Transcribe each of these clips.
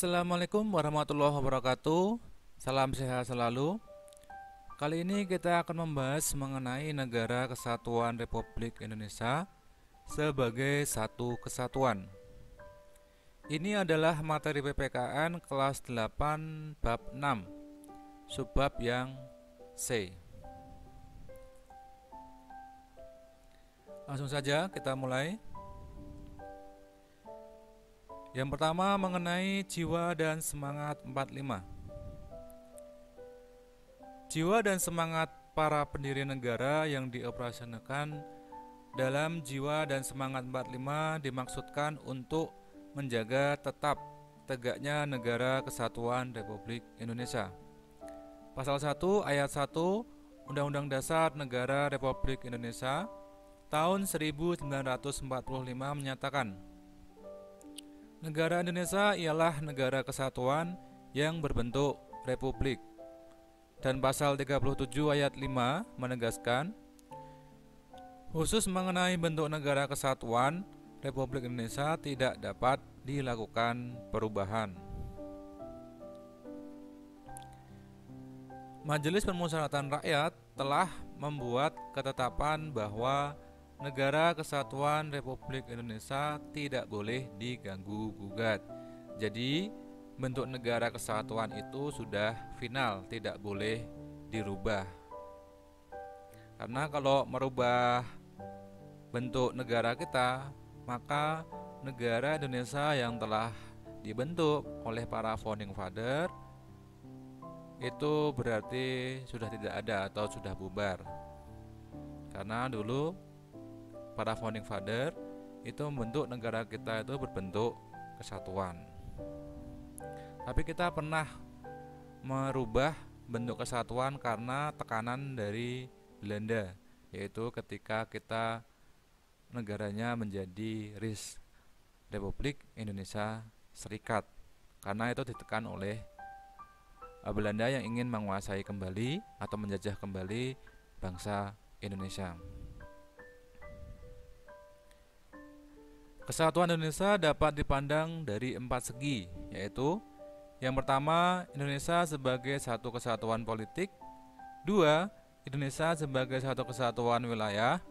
Assalamualaikum warahmatullahi wabarakatuh. Salam sehat selalu. Kali ini kita akan membahas mengenai Negara Kesatuan Republik Indonesia sebagai satu kesatuan. Ini adalah materi PPKN kelas 8 bab 6, subbab yang C. Langsung saja kita mulai. Yang pertama mengenai jiwa dan semangat 45. Jiwa dan semangat para pendiri negara yang dioperasikan dalam jiwa dan semangat 45 dimaksudkan untuk menjaga tetap tegaknya Negara Kesatuan Republik Indonesia. Pasal 1 ayat 1 Undang-Undang Dasar Negara Republik Indonesia tahun 1945 menyatakan, negara Indonesia ialah negara kesatuan yang berbentuk republik. Dan pasal 37 ayat 5 menegaskan, khusus mengenai bentuk negara kesatuan Republik Indonesia tidak dapat dilakukan perubahan. Majelis Permusyawaratan Rakyat telah membuat ketetapan bahwa Negara Kesatuan Republik Indonesia tidak boleh diganggu-gugat. Jadi, bentuk negara kesatuan itu sudah final, tidak boleh dirubah. Karena kalau merubah bentuk negara kita, maka negara Indonesia yang telah dibentuk oleh para founding father itu berarti sudah tidak ada atau sudah bubar. Karena dulu para founding father itu membentuk negara kita itu berbentuk kesatuan. Tapi kita pernah merubah bentuk kesatuan karena tekanan dari Belanda, yaitu ketika kita negaranya menjadi Republik Indonesia Serikat. Karena itu ditekan oleh Belanda yang ingin menguasai kembali atau menjajah kembali bangsa Indonesia. Kesatuan Indonesia dapat dipandang dari 4 segi, yaitu yang pertama, Indonesia sebagai satu kesatuan politik. 2. Indonesia sebagai satu kesatuan wilayah.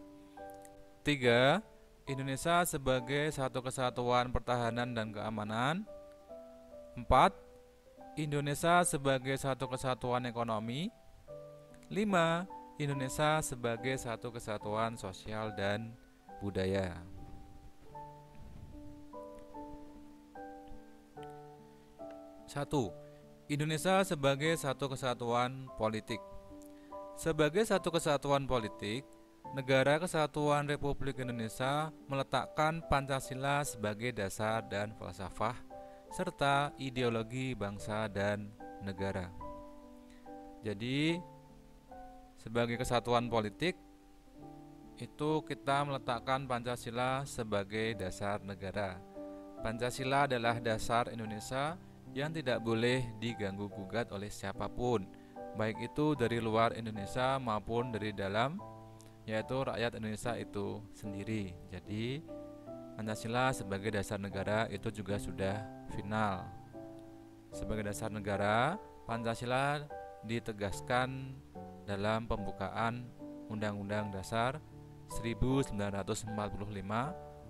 3. Indonesia sebagai satu kesatuan pertahanan dan keamanan. 4. Indonesia sebagai satu kesatuan ekonomi. 5. Indonesia sebagai satu kesatuan sosial dan budaya. 1. Indonesia sebagai satu kesatuan politik. Sebagai satu kesatuan politik, Negara Kesatuan Republik Indonesia meletakkan Pancasila sebagai dasar dan falsafah serta ideologi bangsa dan negara. Jadi, sebagai kesatuan politik itu kita meletakkan Pancasila sebagai dasar negara. Pancasila adalah dasar Indonesia yang tidak boleh diganggu-gugat oleh siapapun, baik itu dari luar Indonesia maupun dari dalam, yaitu rakyat Indonesia itu sendiri. Jadi Pancasila sebagai dasar negara itu juga sudah final. Sebagai dasar negara, Pancasila ditegaskan dalam pembukaan Undang-Undang Dasar 1945,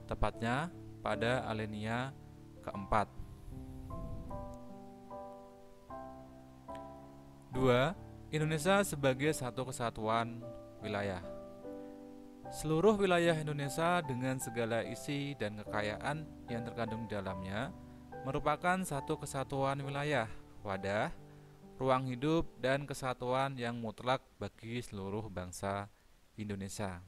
tepatnya pada alinea keempat. 2. Indonesia sebagai satu kesatuan wilayah. Seluruh wilayah Indonesia dengan segala isi dan kekayaan yang terkandung di dalamnya merupakan satu kesatuan wilayah, wadah, ruang hidup, dan kesatuan yang mutlak bagi seluruh bangsa Indonesia.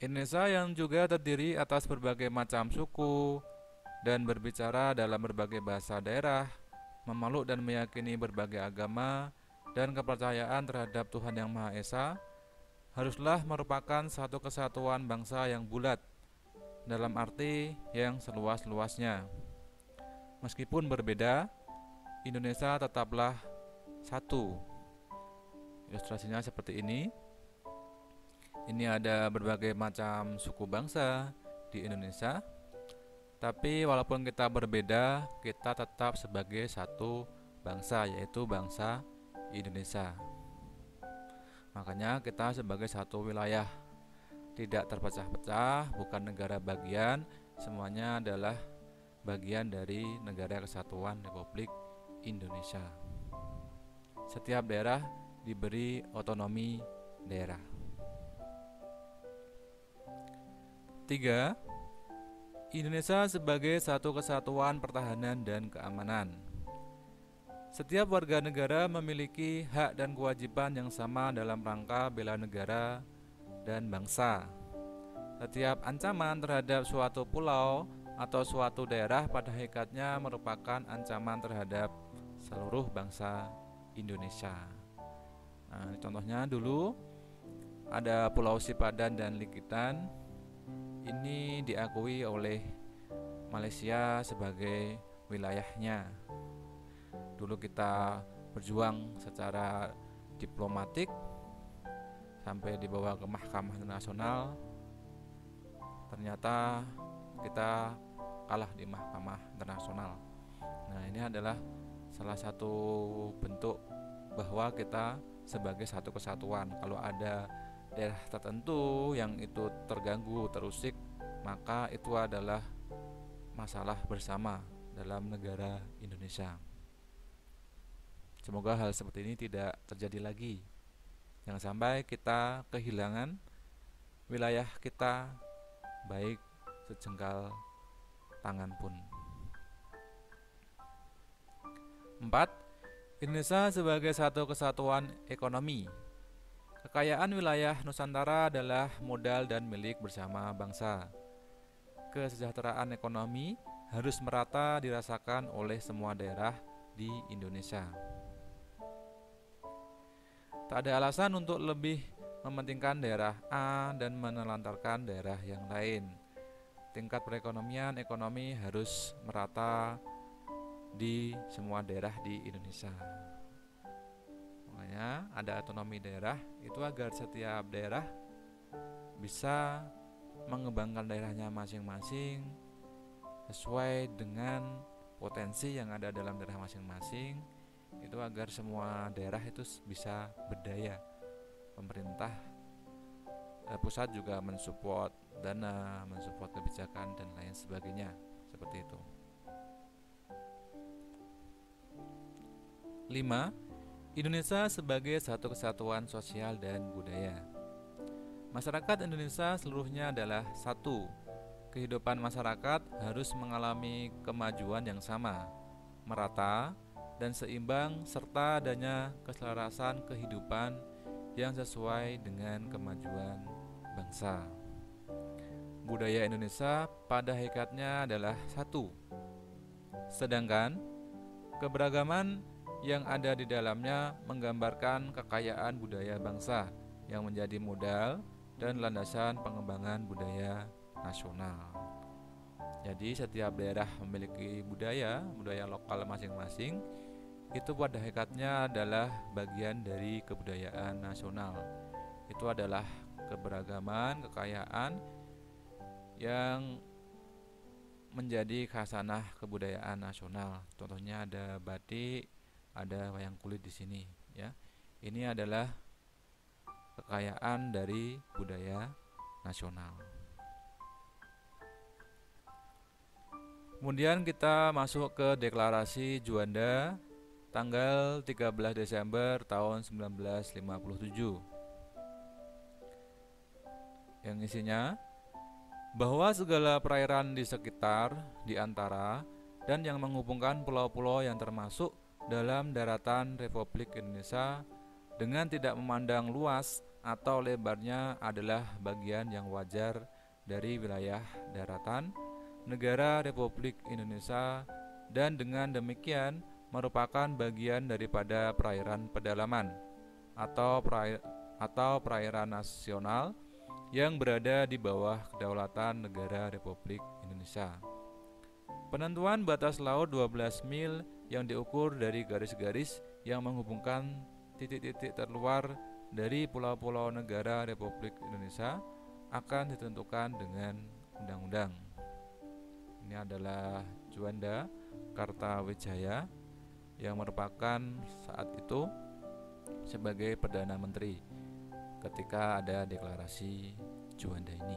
Indonesia yang juga terdiri atas berbagai macam suku dan berbicara dalam berbagai bahasa daerah, memeluk dan meyakini berbagai agama dan kepercayaan terhadap Tuhan Yang Maha Esa, haruslah merupakan satu kesatuan bangsa yang bulat, dalam arti yang seluas-luasnya. Meskipun berbeda, Indonesia tetaplah satu. Ilustrasinya seperti ini. Ini ada berbagai macam suku bangsa di Indonesia. Tapi walaupun kita berbeda, kita tetap sebagai satu bangsa, yaitu bangsa Indonesia. Makanya kita sebagai satu wilayah, tidak terpecah-pecah, bukan negara bagian, semuanya adalah bagian dari Negara Kesatuan Republik Indonesia. Setiap daerah diberi otonomi daerah. 3. Indonesia sebagai satu kesatuan pertahanan dan keamanan. Setiap warga negara memiliki hak dan kewajiban yang sama dalam rangka bela negara dan bangsa. Setiap ancaman terhadap suatu pulau atau suatu daerah pada hakikatnya merupakan ancaman terhadap seluruh bangsa Indonesia. Nah, contohnya dulu ada Pulau Sipadan dan Likitan. Ini diakui oleh Malaysia sebagai wilayahnya. Dulu kita berjuang secara diplomatik sampai dibawa ke Mahkamah Internasional. Ternyata kita kalah di Mahkamah Internasional. Nah, ini adalah salah satu bentuk bahwa kita sebagai satu kesatuan. Kalau ada daerah tertentu yang itu terganggu, terusik, maka itu adalah masalah bersama dalam negara Indonesia. Semoga hal seperti ini tidak terjadi lagi. Jangan sampai kita kehilangan wilayah kita, baik sejengkal tangan pun. 4. Indonesia sebagai satu kesatuan ekonomi. Kekayaan wilayah Nusantara adalah modal dan milik bersama bangsa. Kesejahteraan ekonomi harus merata dirasakan oleh semua daerah di Indonesia. Tak ada alasan untuk lebih mementingkan daerah A dan menelantarkan daerah yang lain. Tingkat perekonomian ekonomi harus merata di semua daerah di Indonesia. Makanya ada otonomi daerah itu agar setiap daerah bisa mengembangkan daerahnya masing-masing sesuai dengan potensi yang ada dalam daerah masing-masing, itu agar semua daerah itu bisa berdaya. Pemerintah pusat juga mensupport dana, mensupport kebijakan dan lain sebagainya, seperti itu. 5. Indonesia sebagai satu kesatuan sosial dan budaya. Masyarakat Indonesia seluruhnya adalah satu. Kehidupan masyarakat harus mengalami kemajuan yang sama, merata, dan seimbang, serta adanya keselarasan kehidupan yang sesuai dengan kemajuan bangsa. Budaya Indonesia pada hakikatnya adalah satu. Sedangkan keberagaman yang ada di dalamnya menggambarkan kekayaan budaya bangsa yang menjadi modal dan landasan pengembangan budaya nasional. Jadi setiap daerah memiliki budaya lokal masing-masing, itu pada hakikatnya adalah bagian dari kebudayaan nasional. Itu adalah keberagaman, kekayaan yang menjadi khasanah kebudayaan nasional. Contohnya ada batik, ada wayang kulit di sini, ya. Ini adalah kekayaan dari budaya nasional. Kemudian kita masuk ke Deklarasi Juanda tanggal 13 Desember tahun 1957. Yang isinya bahwa segala perairan di sekitar, di antara, dan yang menghubungkan pulau-pulau yang termasuk dalam daratan Republik Indonesia dengan tidak memandang luas atau lebarnya adalah bagian yang wajar dari wilayah daratan negara Republik Indonesia dan dengan demikian merupakan bagian daripada perairan pedalaman atau perairan nasional yang berada di bawah kedaulatan negara Republik Indonesia. Penentuan batas laut 12 mil yang diukur dari garis-garis yang menghubungkan titik-titik terluar dari pulau-pulau negara Republik Indonesia akan ditentukan dengan undang-undang. Ini adalah Juanda Kartawijaya yang merupakan saat itu sebagai Perdana Menteri ketika ada deklarasi Juanda ini.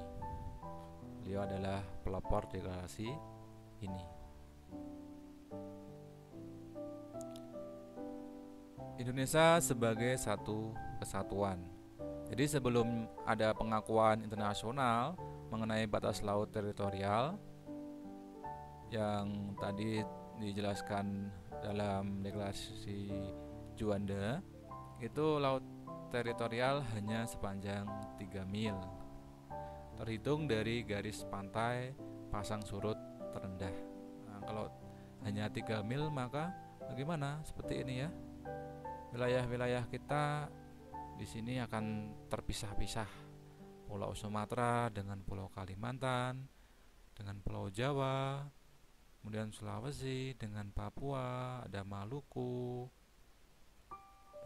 Beliau adalah pelopor deklarasi ini. Indonesia sebagai satu kesatuan. Jadi sebelum ada pengakuan internasional mengenai batas laut teritorial yang tadi dijelaskan dalam deklarasi Juanda, itu laut teritorial hanya sepanjang 3 mil terhitung dari garis pantai pasang surut terendah. Nah, kalau hanya 3 mil maka bagaimana? Seperti ini ya. Wilayah-wilayah kita di sini akan terpisah-pisah. Pulau Sumatera dengan Pulau Kalimantan, dengan Pulau Jawa, kemudian Sulawesi dengan Papua, ada Maluku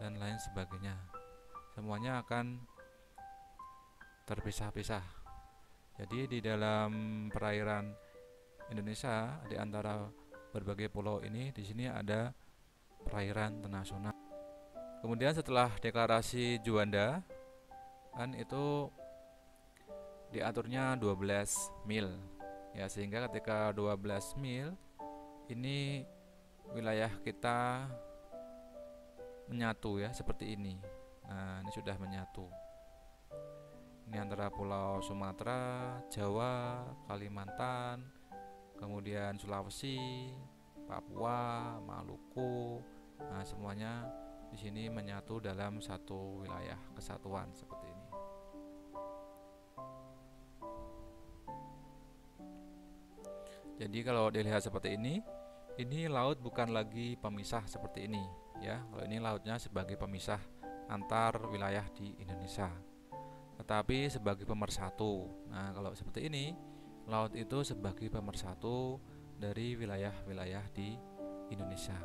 dan lain sebagainya. Semuanya akan terpisah-pisah. Jadi di dalam perairan Indonesia di antara berbagai pulau ini di sini ada perairan internasional. Kemudian setelah deklarasi Juanda kan itu diaturnya 12 mil. Ya, sehingga ketika 12 mil ini wilayah kita menyatu ya seperti ini. Nah, ini sudah menyatu. Ini antara Pulau Sumatera, Jawa, Kalimantan, kemudian Sulawesi, Papua, Maluku. Nah, semuanya di sini menyatu dalam satu wilayah kesatuan seperti ini. Jadi kalau dilihat seperti ini laut bukan lagi pemisah seperti ini, ya. Kalau ini lautnya sebagai pemisah antar wilayah di Indonesia, tetapi sebagai pemersatu. Nah, kalau seperti ini, laut itu sebagai pemersatu dari wilayah-wilayah di Indonesia.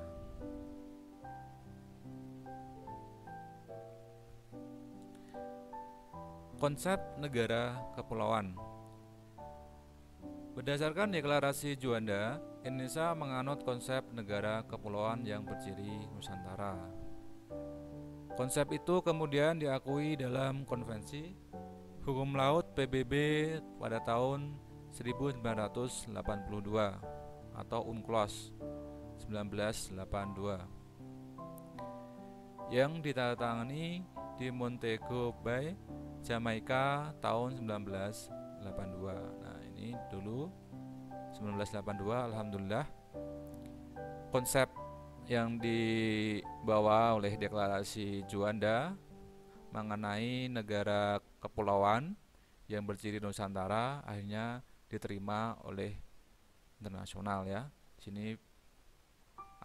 Konsep negara kepulauan. Berdasarkan deklarasi Juanda, Indonesia menganut konsep negara kepulauan yang berciri Nusantara. Konsep itu kemudian diakui dalam Konvensi Hukum Laut PBB pada tahun 1982 atau UNCLOS 1982 yang ditandatangani di Montego Bay, Jamaika tahun 1982. Nah, ini dulu 1982. Alhamdulillah konsep yang dibawa oleh deklarasi Juanda mengenai negara kepulauan yang berciri Nusantara akhirnya diterima oleh internasional ya. Di sini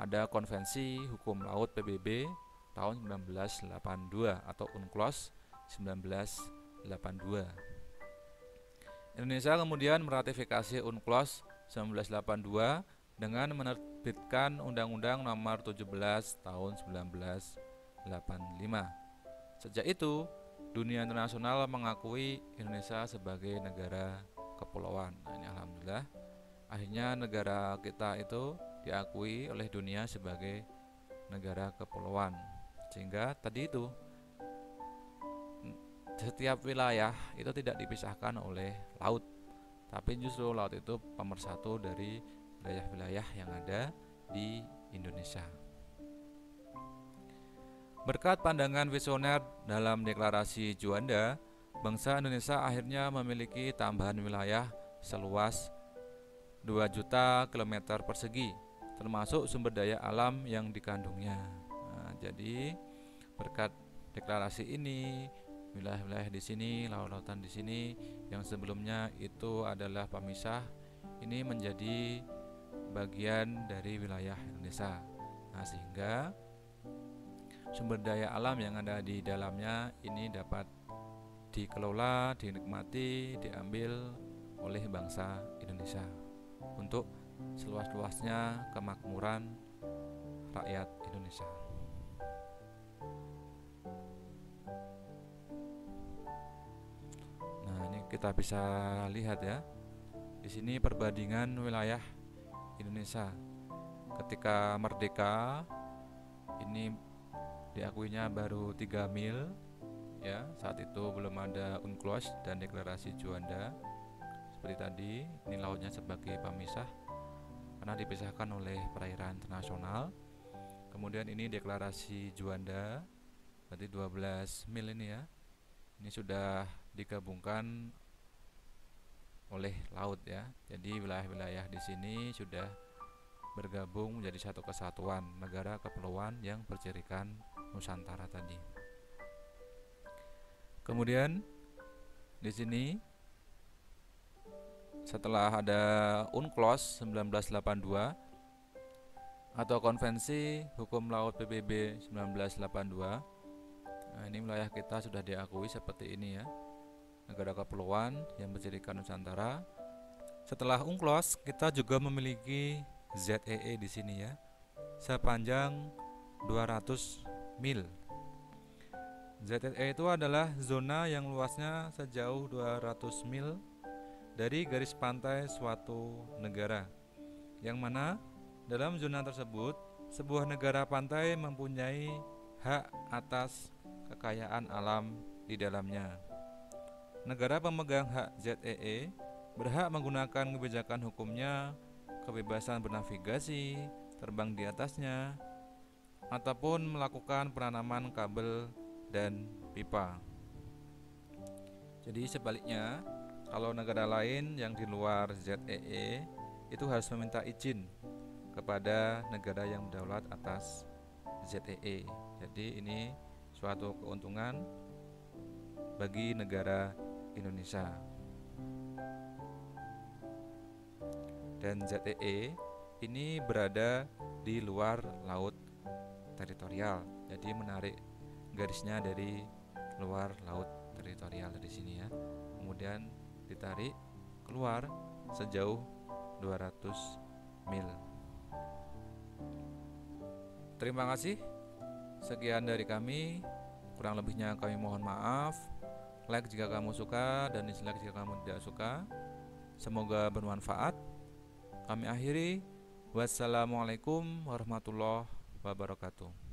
ada Konvensi Hukum Laut PBB tahun 1982 atau UNCLOS 1982. Indonesia kemudian meratifikasi UNCLOS 1982 dengan menerbitkan Undang-Undang Nomor 17 Tahun 1985. Sejak itu, dunia internasional mengakui Indonesia sebagai negara kepulauan. Nah, ini alhamdulillah akhirnya negara kita itu diakui oleh dunia sebagai negara kepulauan. Sehingga tadi itu setiap wilayah itu tidak dipisahkan oleh laut, tapi justru laut itu pemersatu dari wilayah-wilayah yang ada di Indonesia. Berkat pandangan visioner dalam deklarasi Juanda, bangsa Indonesia akhirnya memiliki tambahan wilayah seluas 2 juta kilometer persegi, termasuk sumber daya alam yang dikandungnya. Nah, jadi berkat deklarasi ini, wilayah-wilayah di sini, laut-lautan di sini yang sebelumnya itu adalah pemisah, ini menjadi bagian dari wilayah Indonesia. Nah, sehingga sumber daya alam yang ada di dalamnya ini dapat dikelola, dinikmati, diambil oleh bangsa Indonesia untuk seluas-luasnya kemakmuran rakyat Indonesia. Nah, ini kita bisa lihat ya, Di sini perbandingan wilayah Indonesia. Ketika merdeka, ini diakuinya baru 3 mil ya. Saat itu belum ada UNCLOS dan deklarasi Juanda. Seperti tadi, ini lautnya sebagai pemisah karena dipisahkan oleh perairan internasional. Kemudian ini deklarasi Juanda, berarti 12 mil ini ya. Ini sudah digabungkan oleh laut ya. Jadi wilayah-wilayah di sini sudah bergabung menjadi satu kesatuan negara kepulauan yang bercirikan Nusantara tadi. Kemudian di sini setelah ada UNCLOS 1982 atau Konvensi Hukum Laut PBB 1982, nah ini wilayah kita sudah diakui seperti ini ya, negara kepulauan yang bercirikan Nusantara. Setelah UNCLOS kita juga memiliki ZEE di sini ya, sepanjang 200 mil. ZEE itu adalah zona yang luasnya sejauh 200 mil dari garis pantai suatu negara, yang mana dalam zona tersebut sebuah negara pantai mempunyai hak atas kekayaan alam di dalamnya. Negara pemegang hak ZEE berhak menggunakan kebijakan hukumnya, kebebasan bernavigasi, terbang di atasnya, ataupun melakukan penanaman kabel dan pipa. Jadi sebaliknya, kalau negara lain yang di luar ZEE itu harus meminta izin kepada negara yang berdaulat atas ZEE. Jadi ini suatu keuntungan bagi negara Indonesia. Dan ZEE ini berada di luar laut teritorial. Jadi menarik garisnya dari luar laut teritorial di sini ya. Kemudian ditarik keluar sejauh 200 mil. Terima kasih. Sekian dari kami. Kurang lebihnya kami mohon maaf. Like jika kamu suka dan dislike jika kamu tidak suka. Semoga bermanfaat. Kami akhiri. Wassalamualaikum warahmatullahi wabarakatuh.